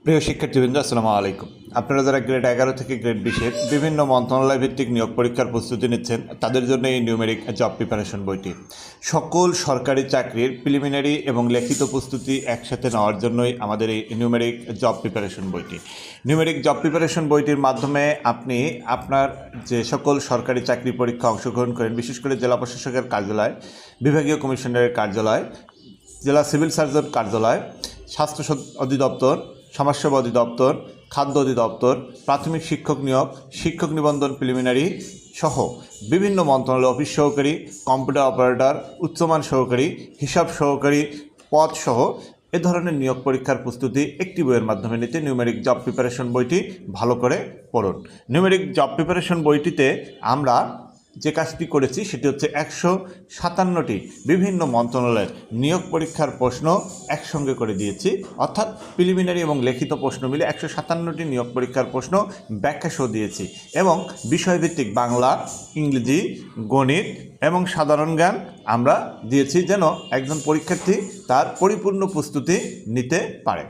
প্রিয় শিক্ষার্থীবৃন্দ, আসসালামু আলাইকুম। আপনারা যারা গ্রেড 11 থেকে গ্রেড 20-এর বিভিন্ন মন্ত্রণালয় ভিত্তিক নিয়োগ পরীক্ষার প্রস্তুতি নিচ্ছেন, তাদের জন্য এই নিউমেরিক জব প্রিপারেশন বইটি সকল সরকারি চাকরির প্রিলিমিনারি এবং লিখিত প্রস্তুতি একসাথে নেওয়ার জন্যই আমাদের এই নিউমেরিক জব প্রিপারেশন বইটি। নিউমেরিক জব প্রিপারেশন বইটির মাধ্যমে আপনি আপনার যে সকল সরকারি চাকরি পরীক্ষা অংশগ্রহণ করেন, বিশেষ করে জেলা প্রশাসকের কার্যালয়, বিভাগীয় কমিশনারের কার্যালয়, জেলা সিভিল সার্জন কার্যালয়, স্বাস্থ্য অধিদপ্তর, সমাজসেবা অধিদপ্তর, খাদ্য অধিদপ্তর, প্রাথমিক শিক্ষক নিয়োগ, শিক্ষক নিবন্ধন প্রিলিমিনারি সহ বিভিন্ন মন্ত্রণালয় অফিস সহকারী, কম্পিউটার অপারেটর, উচ্চমান সহকারী, হিসাব সহকারী পদ সহ এ ধরনের নিয়োগ পরীক্ষার প্রস্তুতি একটি বইয়ের মাধ্যমে নিতে নিউমেরিক জব প্রিপারেশন বইটি ভালো করে পড়ুন। নিউমেরিক জব প্রিপারেশন বইটিতে আমরা যে কাজটি করেছি সেটি হচ্ছে 157টি বিভিন্ন মন্ত্রণালয়ের নিয়োগ পরীক্ষার প্রশ্ন একসঙ্গে করে দিয়েছি, অর্থাৎ প্রিলিমিনারি এবং লিখিত প্রশ্ন মিলে 157টি নিয়োগ পরীক্ষার প্রশ্ন ব্যাখ্যা সহ দিয়েছি এবং বিষয়ভিত্তিক বাংলা, ইংরেজি, গণিত এবং সাধারণ জ্ঞান আমরা দিয়েছি, যেন একজন পরীক্ষার্থী তার পরিপূর্ণ প্রস্তুতি নিতে পারে।